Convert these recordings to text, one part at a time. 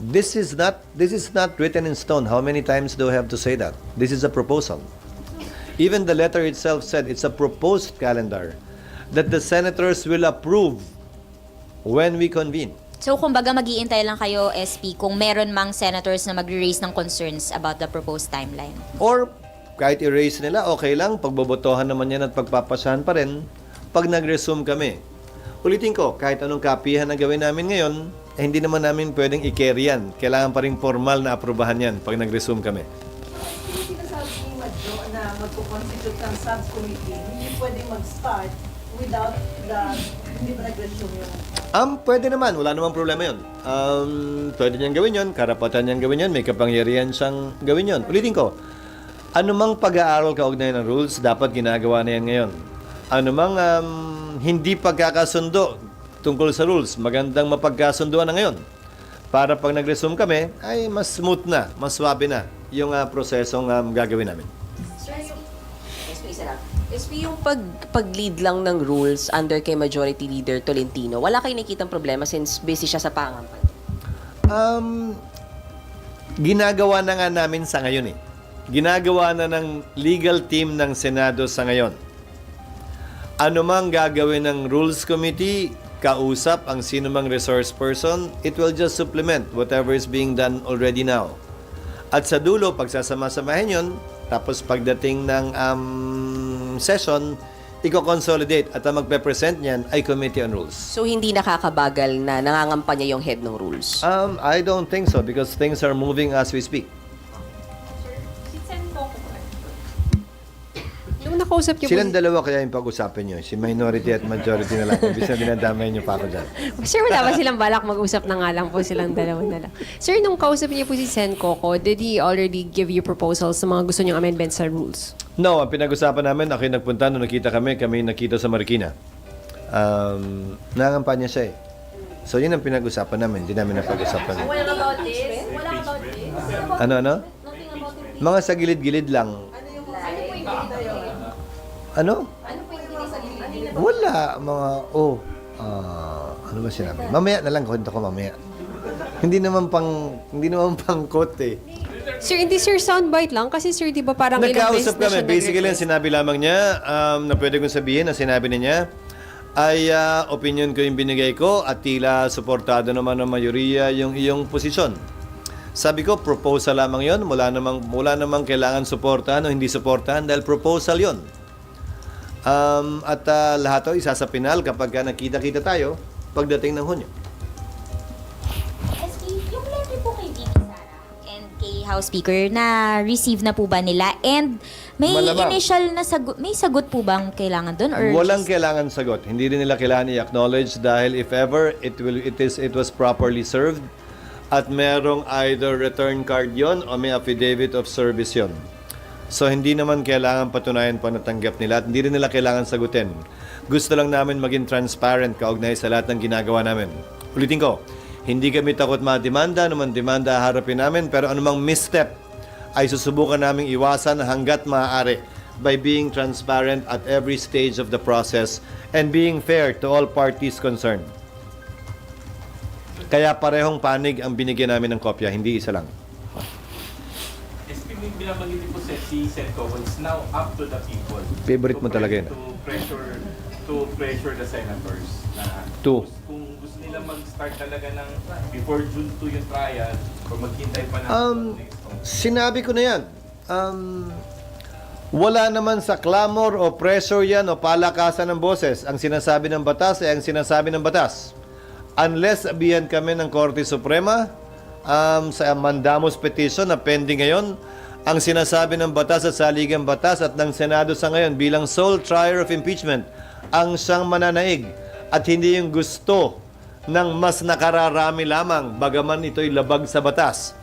This is not written in stone. How many times do I have to say that? This is a proposal. Even the letter itself said it's a proposed calendar that the senators will approve when we convene. So, kumbaga, mag-iintay lang kayo, SP, kung meron mang senators na mag-raise ng concerns about the proposed timeline. Or kahit i-raise nila, okay lang. Pagbobotohan naman yan at pagpapasahan pa rin pag nag-resume kami. Ulitin ko, kahit anong kapihan na gawin namin ngayon, hindi naman namin pwedeng i-carry yan. Kailangan pa rin formal na aprubahan yan pag nag-resume kami. Hindi sinasabi ni Madjo na magpo-constitute ng subcommittee, hindi pwedeng mag-start without hindi ba nag-resume yung... Pwede naman. Wala namang problema yun. Pwede niyang gawin yun. Karapatan niyang gawin yun. May kapangyarihan siyang gawin yun. Ulitin ko, anumang pag-aaral kaugnay ng rules, dapat ginagawa na yan ngayon. Anumang hindi pagkakasundo tungkol sa rules, magandang mapagkasunduan na ngayon. Para pag nag-resume kami, ay mas smooth na, mas swabe na yung prosesong gagawin namin. SP, yung pag-lead lang ng rules under kay Majority Leader Tolentino, wala kayo nakikitang problema since busy siya sa pangampan? Ginagawa na nga namin sa ngayon eh. Ginagawa na ng legal team ng Senado sa ngayon. Ano mang gagawin ng Rules Committee, kausap ang sino mang resource person, it will just supplement whatever is being done already now. At sa dulo, pagsasama-samahin yun, tapos pagdating ng session, i-consolidate at ang magpe-present niyan ay Committee on Rules. So, hindi nakakabagal na nangangampanya yung head ng rules? I don't think so because things are moving as we speak. Nung nakausap niyo Silang dalawa kaya yung pag-usapan nyo. Si minority at majority na lang. Ibig na dinadamay nyo pa ako dyan. Sir, wala ba silang balak mag-usap na nga lang po silang dalawa na lang? Sir, nung kausap niyo po si Sen Coco, did he already give you proposals sa mga gusto niyong amendments sa rules? No, ang pinag-usapan namin, ako yung nagpunta nung nakita kami nakita sa Marikina. Nangangampanya siya eh. So yun ang pinag-usapan namin, hindi namin napag-usapan. Ano? Mga sa gilid-gilid lang. Ano? Wala, mga, ano ba sinabi? Mamaya na lang, kwento ko mamaya. Hindi naman pang quote eh. Sir, hindi sir soundbite lang kasi sir, di ba parang ilang beses Nagkausap na kami. siya Basically, ang nag-request? sinabi lamang niya, na pwede kong sabihin, na sinabi niya, ay opinion ko yung binigay ko at tila suportado naman ng mayoriya yung iyong posisyon. Sabi ko, proposal lamang yon, wala namang kailangan suportahan o hindi suportahan dahil proposal yon. At lahat to isa sa pinal kapag nakita-kita tayo pagdating ng Hunyo. SP, yung letter po kay VP Sara and kay House Speaker, na-receive na po ba nila? And may Malamang. initial na sagot, may sagot po bang kailangan doon? Or Walang just- kailangan sagot. Hindi rin nila kailangan i-acknowledge dahil if ever it was properly served at merong either return card yon o may affidavit of service yon. So hindi naman kailangan patunayan pa natanggap nila at hindi rin nila kailangan sagutin. Gusto lang namin maging transparent kaugnay sa lahat ng ginagawa namin. Ulitin ko, hindi kami takot mademanda, naman demanda harapin namin, pero anumang misstep ay susubukan naming iwasan hanggat maaari by being transparent at every stage of the process and being fair to all parties concerned. Kaya parehong panig ang binigyan namin ng kopya, hindi isa lang. SP, binabanggit po si Sen Coco, it's now up to the people. Favorite mo talaga yun. To pressure the senators. Na To. Kung gusto nila mag-start talaga ng before June 2 yung trial, or maghintay pa ng next month. Sinabi ko na yan. Wala naman sa clamor o pressure yan o palakasan ng boses. Ang sinasabi ng batas ay ang sinasabi ng batas. Unless abihan kami ng Korte Suprema sa mandamus petition na pending ngayon, ang sinasabi ng batas at saligang batas at ng Senado sa ngayon bilang sole trier of impeachment ang siyang mananaig at hindi yung gusto ng mas nakararami lamang bagaman ito'y labag sa batas.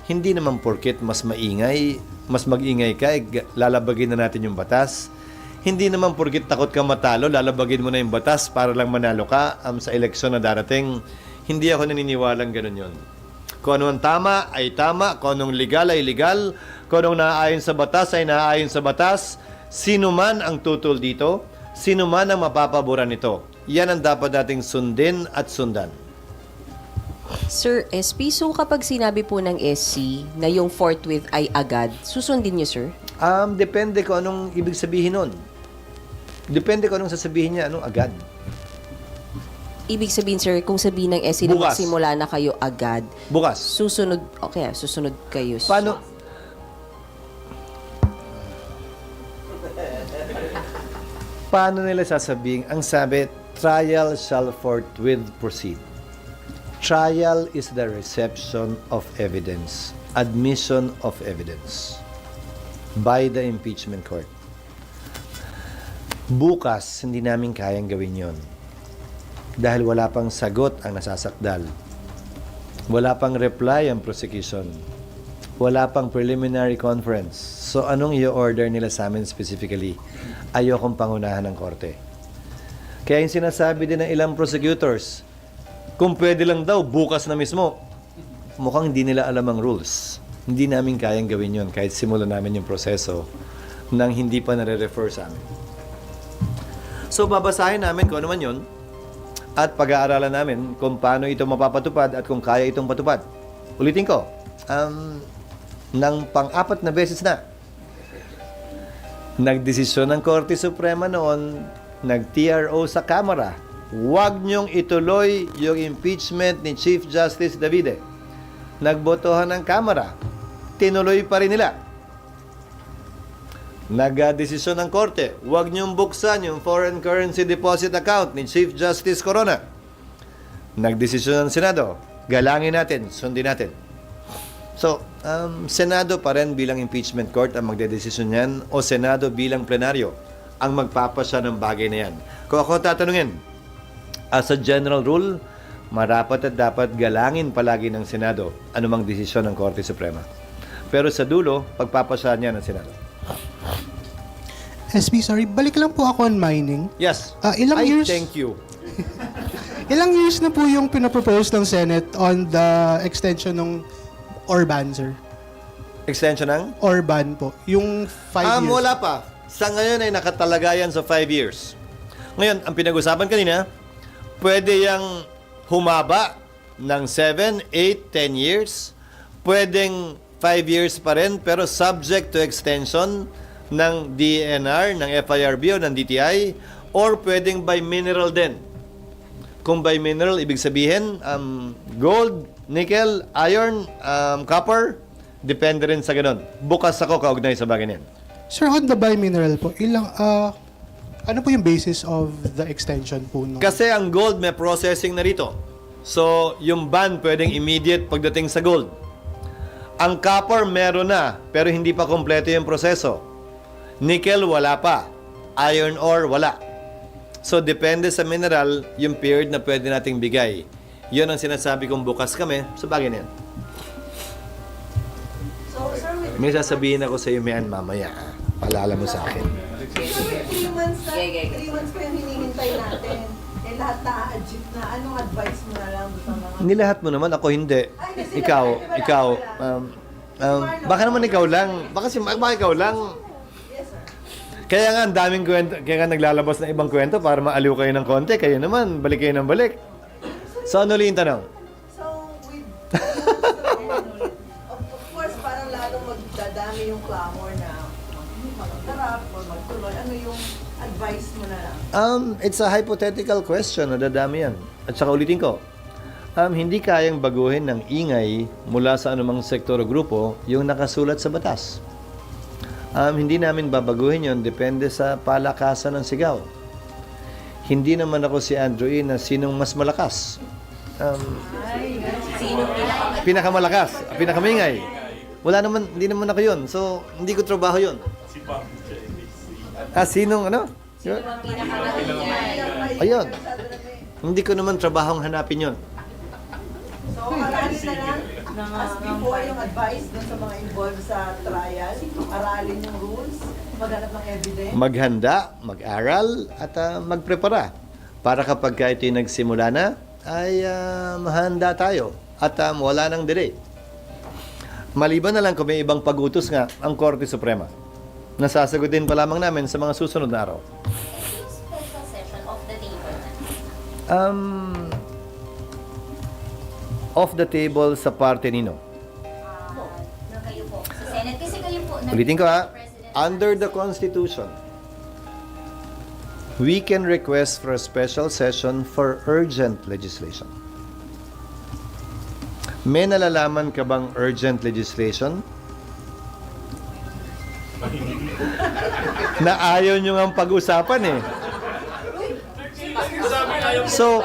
Hindi naman porket mas mag-ingay ka, lalabagin na natin yung batas. Hindi naman porket takot ka matalo, lalabagin mo na yung batas para lang manalo ka sa eleksyon na darating. Hindi ako naniniwalang ganun yun. Kung ano ang tama ay tama, kung anong legal ay legal, kung anong naaayon sa batas ay naaayon sa batas. Sino man ang tutol dito, sino man ang mapapaboran nito. Yan ang dapat nating sundin at sundan. Sir SP, so kapag sinabi po ng SC na yung forthwith ay agad, susundin niyo, sir? Depende kung anong ibig sabihin nun. Depende kung anong sasabihin niya, anong agad. Ibig sabihin, sir, kung sabihin ng SC na Bukas. magsimula na kayo agad, Bukas. susunod kayo. Paano? Paano nila sasabihin? Ang sabi, trial shall forthwith proceed. Trial is the reception of evidence, admission of evidence by the impeachment court. Bukas, hindi namin kayang gawin yon dahil wala pang sagot ang nasasakdal. Wala pang reply ang prosecution. Wala pang preliminary conference. So, anong i-order nila sa amin specifically? Ayokong pangunahan ng korte. Kaya yung sinasabi din ng ilang prosecutors, kung pwede lang daw, bukas na mismo. Mukhang hindi nila alam ang rules. Hindi namin kayang gawin yon kahit simulan namin yung proseso nang hindi pa nare-refer sa amin. So, babasahin namin kung ano man yun at pag-aaralan namin kung paano ito mapapatupad at kung kaya itong patupad. Ulitin ko, ng pang-apat na beses na, nagdesisyon ng Korte Suprema noon, nag-TRO sa Kamara, huwag niyong ituloy yung impeachment ni Chief Justice Davide. Nagbotohan ng Kamara, tinuloy pa rin nila. Nag-desisyon ng Korte, huwag niyong buksan yung foreign currency deposit account ni Chief Justice Corona. Nagdesisyon ng Senado, galangin natin, sundin natin. So, Senado pa rin bilang impeachment court ang magdedesisyon yan o Senado bilang plenaryo ang magpapasya ng bagay na yan. Kung ako tatanungin, as a general rule, marapat at dapat galangin palagi ng Senado anumang desisyon ng Korte Suprema. Pero sa dulo, pagpapasya niya ng Senado. SB, sorry, balik lang po ako on mining. Yes. Ilang years? Thank you. Ilang years na po yung pinapropose ng Senate on the extension ng Orban, sir? Extension ng? Orban po. Yung 5 years. Wala pa. Sa ngayon ay nakatalagayan sa 5 years. Ngayon, ang pinag-usapan kanina, pwede yang humaba ng 7, 8, 10 years. Pwedeng 5 years pa rin, pero subject to extension ng DNR, ng FIRB o ng DTI, or pwedeng by mineral din. Kung by mineral, ibig sabihin, gold, nickel, iron, copper, depende rin sa ganun. Bukas ako kaugnay sa bagay niyan. Sir, on the bi-mineral po, ano po yung basis of the extension po? Kasi ang gold may processing na rito. So, yung ban pwedeng immediate pagdating sa gold. Ang copper meron na, pero hindi pa kompleto yung proseso. Nickel, wala pa. Iron ore, wala. So, depende sa mineral, yung period na pwede nating bigay. Yun ang sinasabi kong bukas kami sa bagay na yan. So, sir, May sasabihin ako sa iyo, Mian, mamaya. Paalala mo sa akin. 3 months na, 3 months pa yung hinihintay natin. Lahat na-achieve na. Anong advice mo na lang sa mga... Nilahat mo naman, ako hindi. Ay, kasi Ikaw, baka naman ikaw lang. Baka ikaw lang. Yes, sir. Kaya nga, ang daming kwento, kaya nga naglalabas ng ibang kwento para maaliw kayo ng konti. Kayo naman, balik kayo ng balik. So, ano ulit yung tanong? So, with of course, parang lalong magdadami yung clamor na magtarap or magtuloy. Ano yung advice mo na lang? It's a hypothetical question. Nadadami yan. At saka ulitin ko, hindi kayang baguhin ng ingay mula sa anumang sektor o grupo yung nakasulat sa batas. Hindi namin babaguhin yon, depende sa palakasan ng sigaw. Hindi naman ako si Andrew E. na sinong mas malakas. Pinakamalakas, pinakamingay. Wala naman, hindi naman ako yun. So, hindi ko trabaho yun. Sinong ano? Ayun. Hindi ko naman trabahong hanapin yun. So, aralin na lang as before yung advice dun sa mga involved sa trial. Aralin yung rules, maghanap ng evidence. Maghanda, mag-aral, at magprepara. Para kapag ito'y nagsimula na, ay mahanda tayo. At wala nang delay. Maliban na lang kung may ibang pag-utos nga ang Korte Suprema. Nasasagutin pa lamang namin sa mga susunod na araw. Special session of the day po na. off the table sa parte nino. Na kayo po. Sa Senate kasi kayo po. Ulitin ko ha, President. under the Constitution, we can request for a special session for urgent legislation. May nalalaman ka bang urgent legislation? Na ayaw nyo nga pag-usapan eh. So,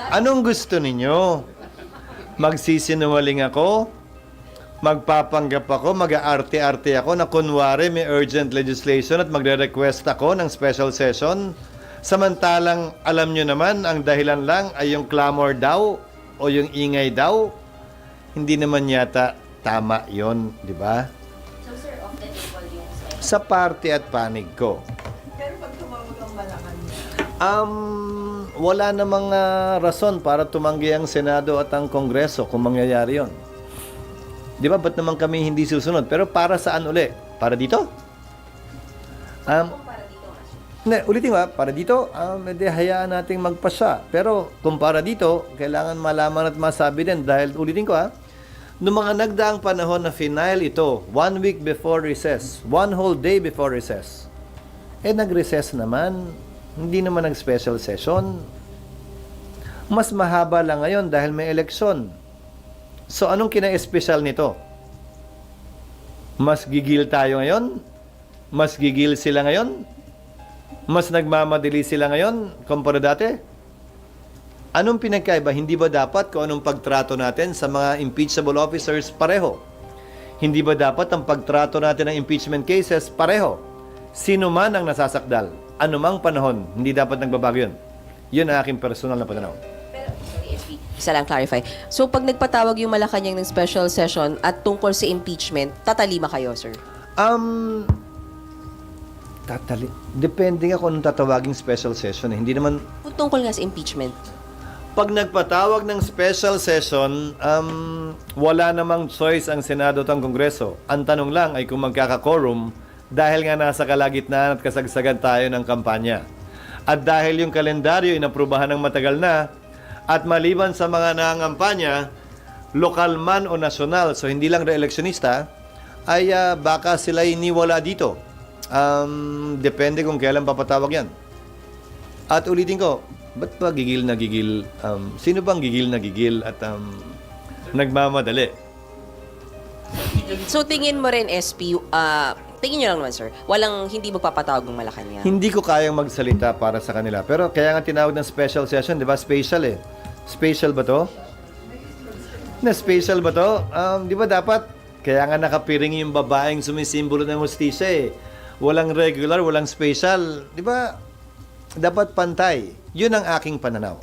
anong gusto ninyo? Magsisinungaling ako? Magpapanggap ako? Mag-aarte-arte ako na kunwari may urgent legislation at magre-request ako ng special session? Samantalang alam nyo naman ang dahilan lang ay yung clamor daw o yung ingay daw? Hindi naman yata tama yon, di ba? So sir, off the table yung Senate. Sa parte at panig ko. Pero pag tumawag ang Malacanang, Wala namang rason para tumanggi ang Senado at ang Kongreso kung mangyayari yon. Di ba? Ba't naman kami hindi susunod? Pero para saan uli? Para dito? Ulitin ba? Para dito, hindi hayaan nating magpasya. Pero kung para dito, kailangan malaman at masabi din. Dahil ulitin ko noong mga nagdaang panahon na final ito, 1 week before recess, 1 whole day before recess, nag-recess naman, hindi naman nag-special session. Mas mahaba lang ngayon dahil may eleksyon. So anong kina-espesyal nito? Mas gigil tayo ngayon? Mas gigil sila ngayon? Mas nagmamadali sila ngayon kumpara dati? Anong pinagkaiba? Hindi ba dapat kung anong pagtrato natin sa mga impeachable officers pareho? Hindi ba dapat ang pagtrato natin ng impeachment cases pareho? Sino man ang nasasakdal, anumang panahon, hindi dapat nagbabago yun. Yun ang aking personal na pananaw. Pero, sorry, SP. Isa lang clarify. So, pag nagpatawag yung Malacanang ng special session at tungkol sa impeachment, tatalima kayo, sir? Depende nga kung anong tatawaging special session. Hindi naman, Kung tungkol nga sa impeachment. pag nagpatawag ng special session, wala namang choice ang Senado at ang Kongreso. Ang tanong lang ay kung magkaka-quorum dahil nga nasa kalagitnaan at kasagsagan tayo ng kampanya. At dahil yung kalendaryo inaprubahan ng matagal na at maliban sa mga nangangampanya, lokal man o nasyonal, so hindi lang re-electionista, ay baka sila iniwala dito. Depende kung kailan papatawag yan. At ulitin ko, ba't ba gigil na gigil? Sino bang gigil na gigil at nagmamadali? So, tingin mo rin, SP, tingin nyo lang naman, sir, hindi magpapatawag ng Malacanang. Hindi ko kayang magsalita para sa kanila. Pero kaya nga tinawag ng special session, di ba? Special eh. Special ba to? Na special ba to? Di ba dapat? Kaya nga nakapiring yung babaeng sumisimbolo ng hustisya eh. Walang regular, walang special. Di ba? Dapat pantay. Yun ang aking pananaw.